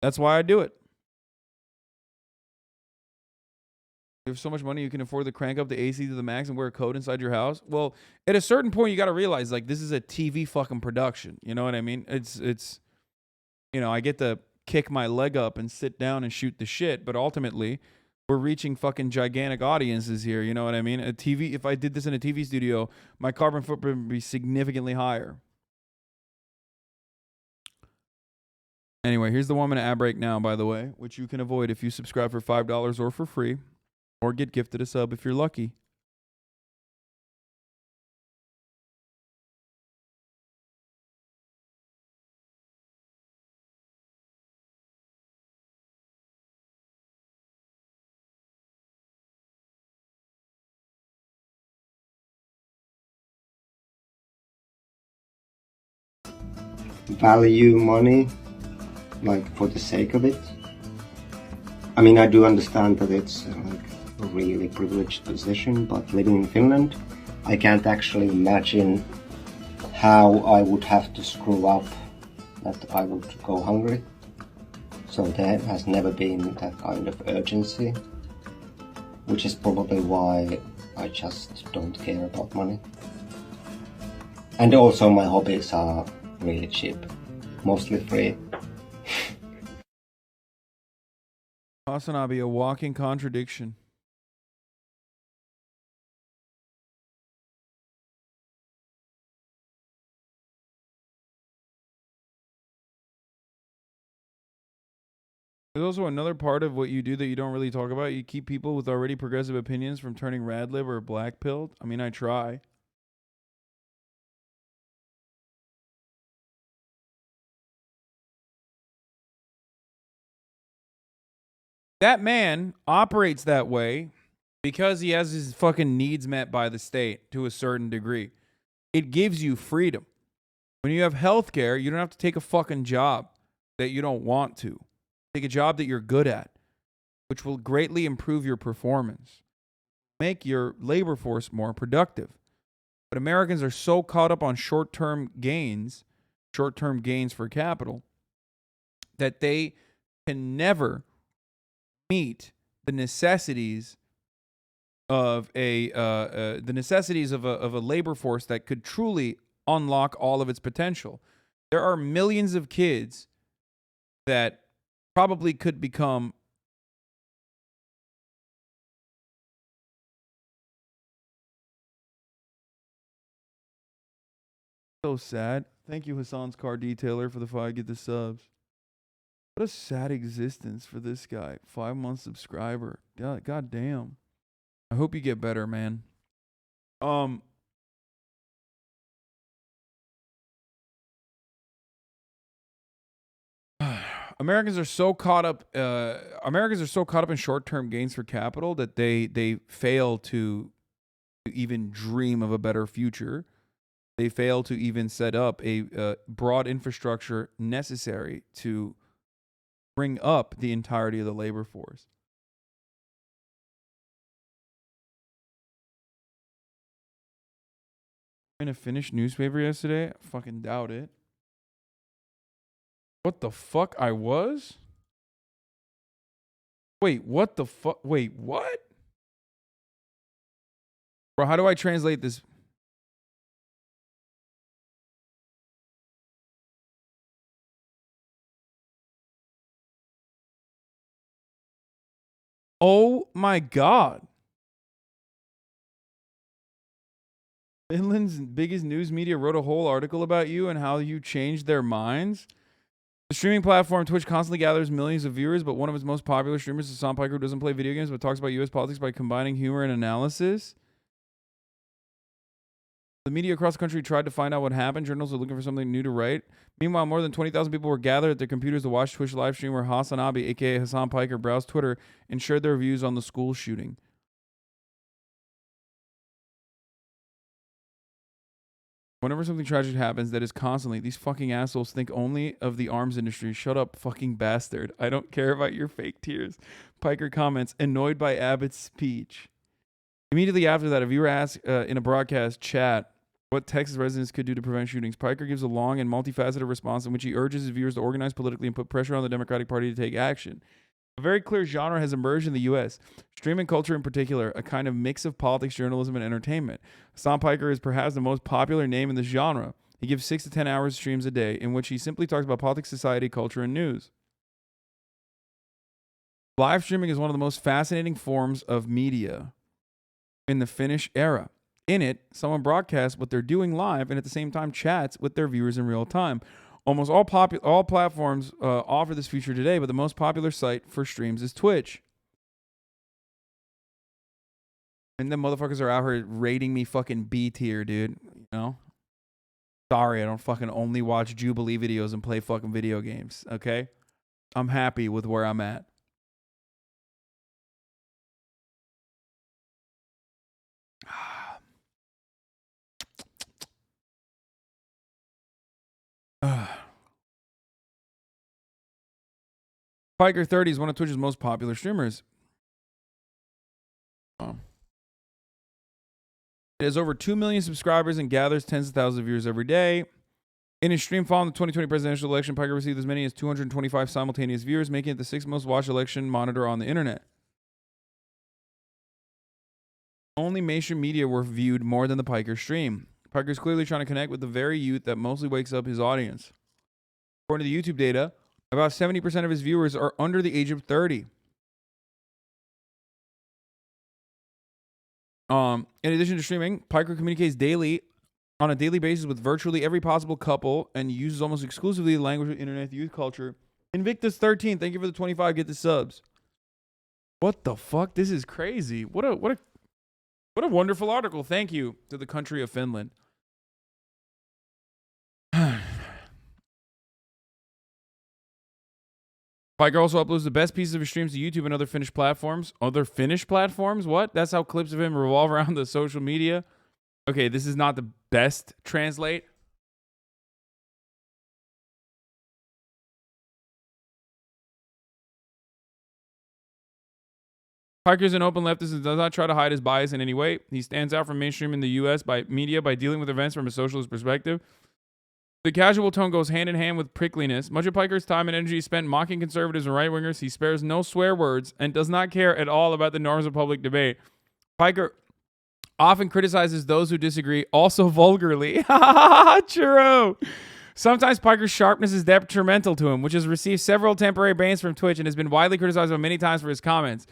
That's why I do it. You have so much money you can afford to crank up the AC to the max and wear a coat inside your house. Well, at a certain point, you got to realize like this is a TV fucking production. You know what I mean? It's I get to kick my leg up and sit down and shoot the shit, but ultimately, we're reaching fucking gigantic audiences here. You know what I mean? A TV. If I did this in a TV studio, my carbon footprint would be significantly higher. Anyway, here's the 1 minute ad break now, by the way, which you can avoid if you subscribe for $5 or for free, or get gifted a sub if you're lucky. Value money, like for the sake of it. I mean, I do understand that it's like a really privileged position, but living in Finland, I can't actually imagine how I would have to screw up that I would go hungry. So there has never been that kind of urgency, which is probably why I just don't care about money. And also my hobbies are really cheap, mostly free. Hasanabi, a walking contradiction. There's also another part of what you do that you don't really talk about. You keep people with already progressive opinions from turning rad lib or black pilled. I mean, I try. That man operates that way because he has his fucking needs met by the state to a certain degree. It gives you freedom. When you have health care, you don't have to take a fucking job that you don't want to. Take a job that you're good at, which will greatly improve your performance, make your labor force more productive. But Americans are so caught up on short-term gains for capital, that they can never meet the necessities of a labor force that could truly unlock all of its potential. There are millions of kids that probably could become so sad. Thank you, Hassan's Car Detailer, for the 5 get the subs. What a sad existence for this guy. 5-month subscriber. God damn. I hope you get better, man. Americans are so caught up in short-term gains for capital that they fail to even dream of a better future. They fail to even set up a broad infrastructure necessary to bring up the entirety of the labor force. In a Finnish newspaper yesterday? I fucking doubt it. What the fuck? I was? Wait, what the fuck? Wait, what? Bro, how do I translate this? Oh my God. Finland's biggest news media wrote a whole article about you and how you changed their minds. The streaming platform Twitch constantly gathers millions of viewers, but one of its most popular streamers is Hassan Piker, who doesn't play video games but talks about U.S. politics by combining humor and analysis. The media across the country tried to find out what happened. Journalists are looking for something new to write. Meanwhile, more than 20,000 people were gathered at their computers to watch Twitch live stream where Hasanabi, a.k.a. Hassan Piker, browsed Twitter and shared their views on the school shooting. Whenever something tragic happens, that is constantly, these fucking assholes think only of the arms industry. Shut up, fucking bastard. I don't care about your fake tears. Piker comments, annoyed by Abbott's speech. Immediately after that, a viewer asked in a broadcast chat what Texas residents could do to prevent shootings. Piker gives a long and multifaceted response in which he urges his viewers to organize politically and put pressure on the Democratic Party to take action. A very clear genre has emerged in the U.S., streaming culture in particular, a kind of mix of politics, journalism, and entertainment. Hassan Piker is perhaps the most popular name in this genre. He gives 6 to 10 hours streams a day in which he simply talks about politics, society, culture, and news. Live streaming is one of the most fascinating forms of media in the Finnish era. In it, someone broadcasts what they're doing live and at the same time chats with their viewers in real time. Almost all platforms offer this feature today, but the most popular site for streams is Twitch. And the motherfuckers are out here rating me fucking B tier, dude. You know? Sorry, I don't fucking only watch Jubilee videos and play fucking video games, okay? I'm happy with where I'm at. Piker 30 is one of Twitch's most popular streamers. It has over 2 million subscribers and gathers tens of thousands of viewers every day. In his stream following the 2020 presidential election, Piker received as many as 225 simultaneous viewers, making it the 6th most watched election monitor on the internet. Only mainstream media were viewed more than the Piker stream. Piker is clearly trying to connect with the very youth that mostly wakes up his audience. According to the YouTube data, about 70% of his viewers are under the age of 30. In addition to streaming, Piker communicates on a daily basis with virtually every possible couple and uses almost exclusively the language of internet youth culture. Invictus 13, thank you for the 25. Get the subs. What the fuck? This is crazy. What a wonderful article. Thank you to the country of Finland. Piker also uploads the best pieces of his streams to YouTube and other Finnish platforms. Other Finnish platforms? What? That's how clips of him revolve around the social media? Okay, this is not the best translate. Piker is an open leftist and does not try to hide his bias in any way. He stands out from mainstream in the U.S. media by dealing with events from a socialist perspective. The casual tone goes hand in hand with prickliness. Much of Piker's time and energy is spent mocking conservatives and right-wingers. He spares no swear words and does not care at all about the norms of public debate. Piker often criticizes those who disagree, also vulgarly. True. Sometimes Piker's sharpness is detrimental to him, which has received several temporary bans from Twitch and has been widely criticized many times for his comments.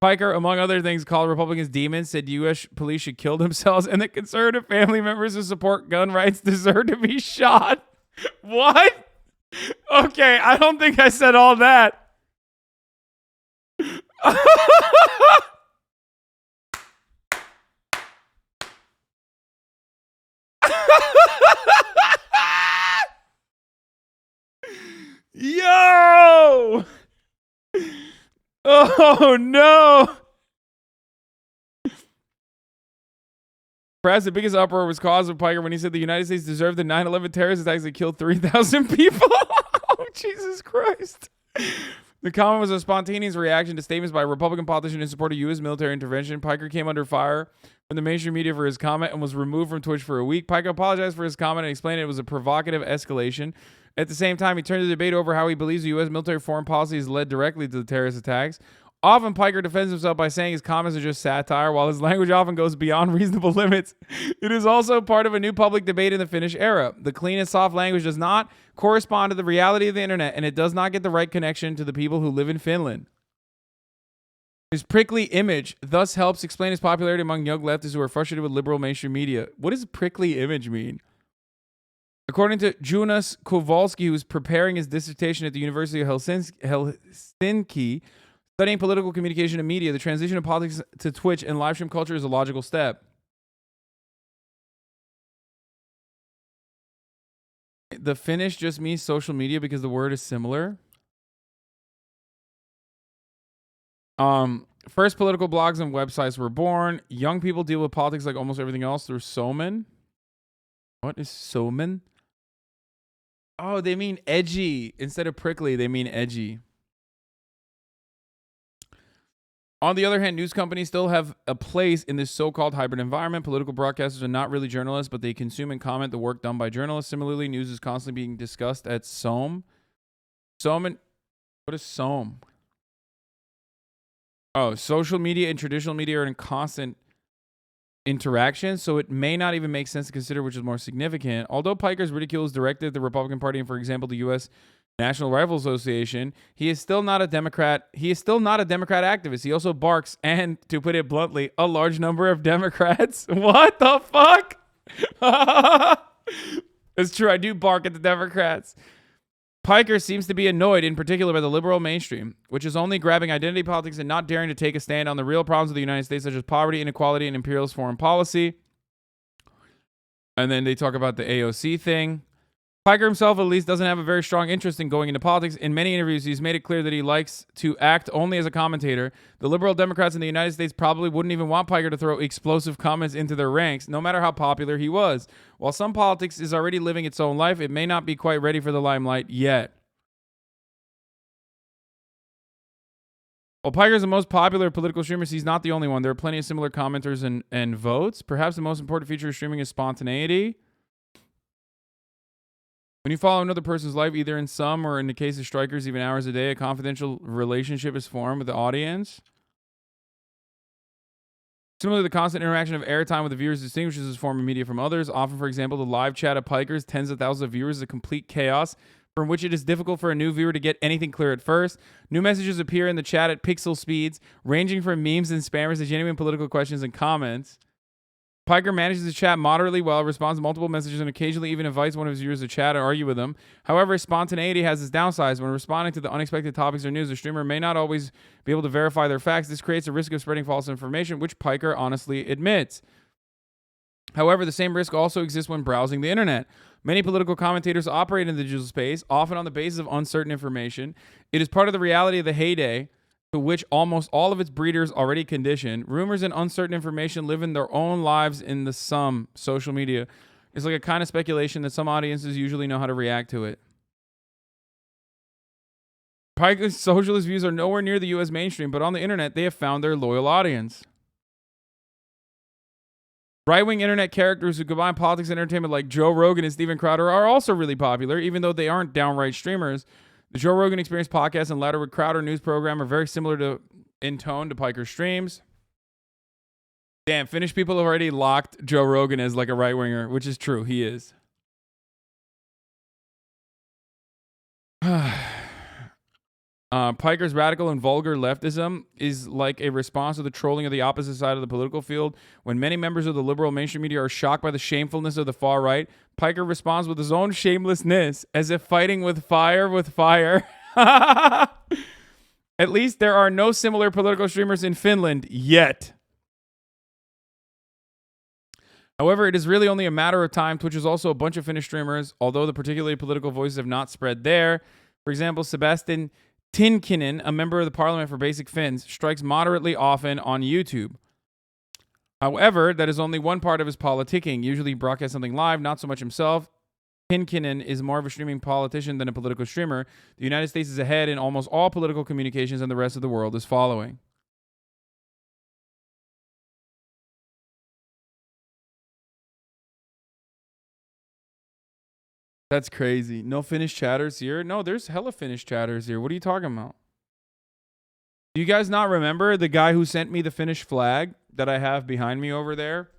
Piker, among other things, called Republicans demons, said U.S. police should kill themselves, and that conservative family members who support gun rights deserve to be shot. What? Okay, I don't think I said all that. Yo! Oh, no. Perhaps the biggest uproar was caused by Piker when he said the United States deserved the 9/11 terrorist attacks that killed 3,000 people. Oh, Jesus Christ. The comment was a spontaneous reaction to statements by a Republican politician in support of U.S. military intervention. Piker came under fire from the mainstream media for his comment and was removed from Twitch for a week. Piker apologized for his comment and explained it was a provocative escalation. At the same time, he turned the debate over how he believes the U.S. military foreign policy has led directly to the terrorist attacks. Often, Piker defends himself by saying his comments are just satire, while his language often goes beyond reasonable limits. It is also part of a new public debate in the Finnish era. The clean and soft language does not correspond to the reality of the internet, and it does not get the right connection to the people who live in Finland. His prickly image thus helps explain his popularity among young leftists who are frustrated with liberal mainstream media. What does prickly image mean? According to Jonas Kowalski, who is preparing his dissertation at the University of Helsinki, studying political communication and media, the transition of politics to Twitch and live stream culture is a logical step. The Finnish just means social media because the word is similar. First political blogs and websites were born. Young people deal with politics like almost everything else through Somen. What is Somen? Oh, they mean edgy. Instead of prickly, they mean edgy. On the other hand, news companies still have a place in this so-called hybrid environment. Political broadcasters are not really journalists, but they consume and comment the work done by journalists. Similarly, news is constantly being discussed at SOM. What is SOM? Oh, social media and traditional media are in constant interaction, so it may not even make sense to consider which is more significant. Although Piker's ridicule is directed at the Republican Party and, for example, the U.S. National Rifle Association, he is still not a Democrat. He is still not a Democrat activist. He also barks, and to put it bluntly, a large number of Democrats. What the fuck? It's true. I do bark at the Democrats. Piker seems to be annoyed in particular by the liberal mainstream, which is only grabbing identity politics and not daring to take a stand on the real problems of the United States, such as poverty, inequality, and imperialist foreign policy. And then they talk about the AOC thing. Piker himself, at least, doesn't have a very strong interest in going into politics. In many interviews, he's made it clear that he likes to act only as a commentator. The liberal Democrats in the United States probably wouldn't even want Piker to throw explosive comments into their ranks, no matter how popular he was. While some politics is already living its own life, it may not be quite ready for the limelight yet. While Piker is the most popular of political streamers, he's not the only one. There are plenty of similar commenters and votes. Perhaps the most important feature of streaming is spontaneity. When you follow another person's life, either in some or in the case of strikers, even hours a day, a confidential relationship is formed with the audience. Similarly, the constant interaction of airtime with the viewers distinguishes this form of media from others. Often, for example, the live chat of Pikers, tens of thousands of viewers, is a complete chaos from which it is difficult for a new viewer to get anything clear at first. New messages appear in the chat at pixel speeds, ranging from memes and spammers to genuine political questions and comments. Piker manages to chat moderately well, responds to multiple messages, and occasionally even invites one of his viewers to chat or argue with them. However, spontaneity has its downsides. When responding to the unexpected topics or news, the streamer may not always be able to verify their facts. This creates a risk of spreading false information, which Piker honestly admits. However, the same risk also exists when browsing the internet. Many political commentators operate in the digital space, often on the basis of uncertain information. It is part of the reality of the heyday, to which almost all of its breeders already conditioned. Rumors and uncertain information live in their own lives in the social media. It's like a kind of speculation that some audiences usually know how to react to it. Piker's socialist views are nowhere near the U.S. mainstream, but on the internet, they have found their loyal audience. Right-wing internet characters who combine politics and entertainment like Joe Rogan and Steven Crowder are also really popular, even though they aren't downright streamers. The Joe Rogan Experience podcast and Louder with Crowder news program are very similar in tone to Piker's streams. Damn, Finnish people have already locked Joe Rogan as like a right-winger, which is true. He is. Piker's radical and vulgar leftism is like a response to the trolling of the opposite side of the political field. When many members of the liberal mainstream media are shocked by the shamefulness of the far right, Piker responds with his own shamelessness, as if fighting with fire with fire. At least there are no similar political streamers in Finland yet. However, it is really only a matter of time. Twitch is also a bunch of Finnish streamers, although the particularly political voices have not spread there. For example, Sebastian Tinkinen, a member of the Parliament for Basic Finns, strikes moderately often on YouTube. However, that is only one part of his politicking. Usually he broadcasts something live, not so much himself. Tinkinen is more of a streaming politician than a political streamer. The United States is ahead in almost all political communications, and the rest of the world is following. That's crazy. No Finnish chatters here? No, there's hella Finnish chatters here. What are you talking about? Do you guys not remember the guy who sent me the Finnish flag that I have behind me over there?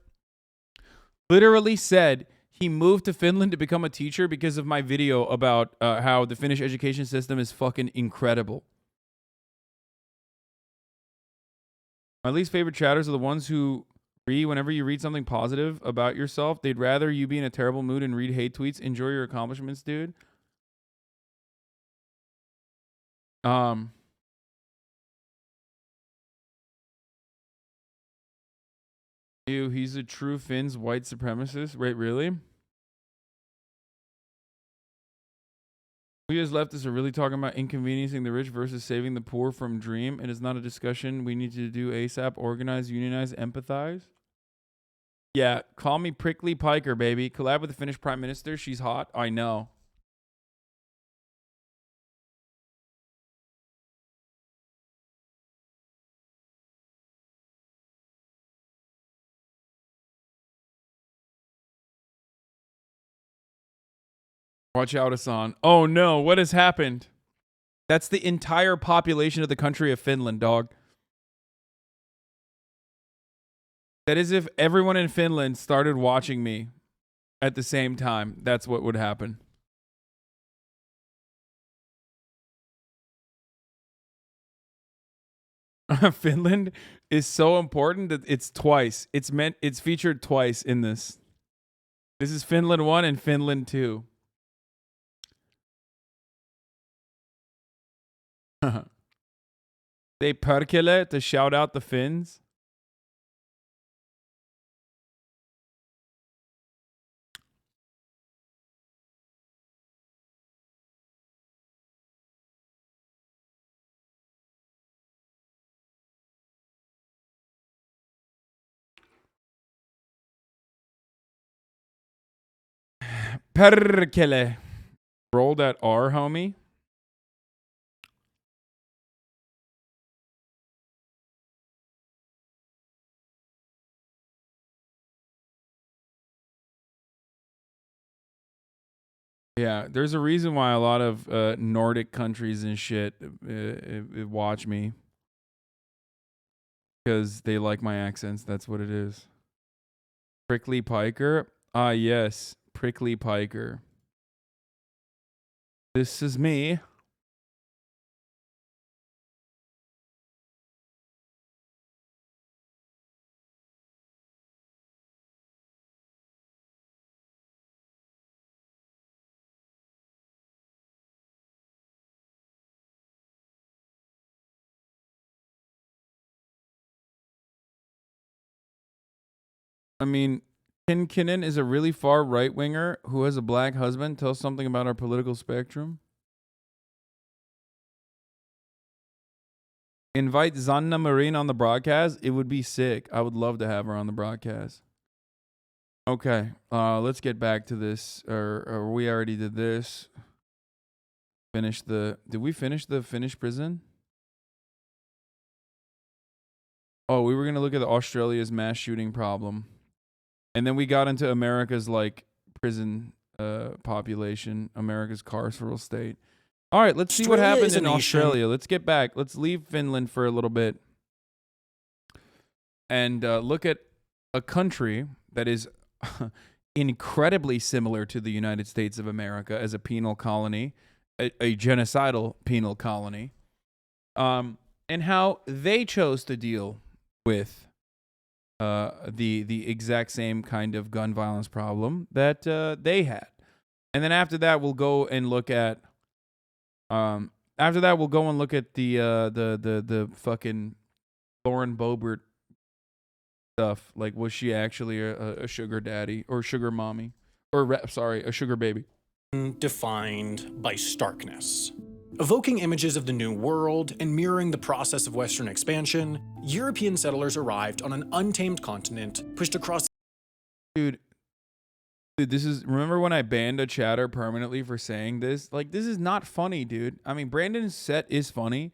Literally said he moved to Finland to become a teacher because of my video about how the Finnish education system is fucking incredible. My least favorite chatters are the ones who whenever you read something positive about yourself, they'd rather you be in a terrible mood and read hate tweets. Enjoy your accomplishments, dude. Ew, he's a true Finn's white supremacist. Wait, really? We as leftists are really talking about inconveniencing the rich versus saving the poor from dream. It is not a discussion we need to do ASAP. Organize, unionize, empathize. Yeah, call me Prickly Piker, baby. Collab with the Finnish Prime Minister. She's hot. I know. Watch out, Hassan. Oh no, what has happened? That's the entire population of the country of Finland, dog. That is if everyone in Finland started watching me at the same time. That's what would happen. Finland is so important that it's twice. It's featured twice in this. This is Finland 1 and Finland 2. They perkele to shout out the Finns. Perkele. Roll that R, homie. Yeah, there's a reason why a lot of Nordic countries and shit watch me. Because they like my accents. That's what it is. Prickly Piker? Ah, yes. Prickly Piker. This is me. I mean, Kin Kinnan is a really far right winger who has a black husband. Tell something about our political spectrum. Invite Zanna Marine on the broadcast. It would be sick. I would love to have her on the broadcast. Okay, let's get back to this. Or we already did this. Did we finish the Finnish prison? Oh, we were going to look at Australia's mass shooting problem. And then we got into America's like prison population, America's carceral state. All right, let's see what happened in Australia. Let's get back. Let's leave Finland for a little bit and look at a country that is incredibly similar to the United States of America as a penal colony, a genocidal penal colony, and how they chose to deal with the exact same kind of gun violence problem that they had. And then after that, we'll go and look at the fucking Lauren Boebert stuff. Like, was she actually a sugar daddy or sugar mommy or a sugar baby? Defined by starkness. Evoking images of the New World and mirroring the process of Western expansion, European settlers arrived on an untamed continent, pushed across. Dude, this is. Remember when I banned a chatter permanently for saying this? Like, this is not funny, dude. I mean, Brandon's set is funny,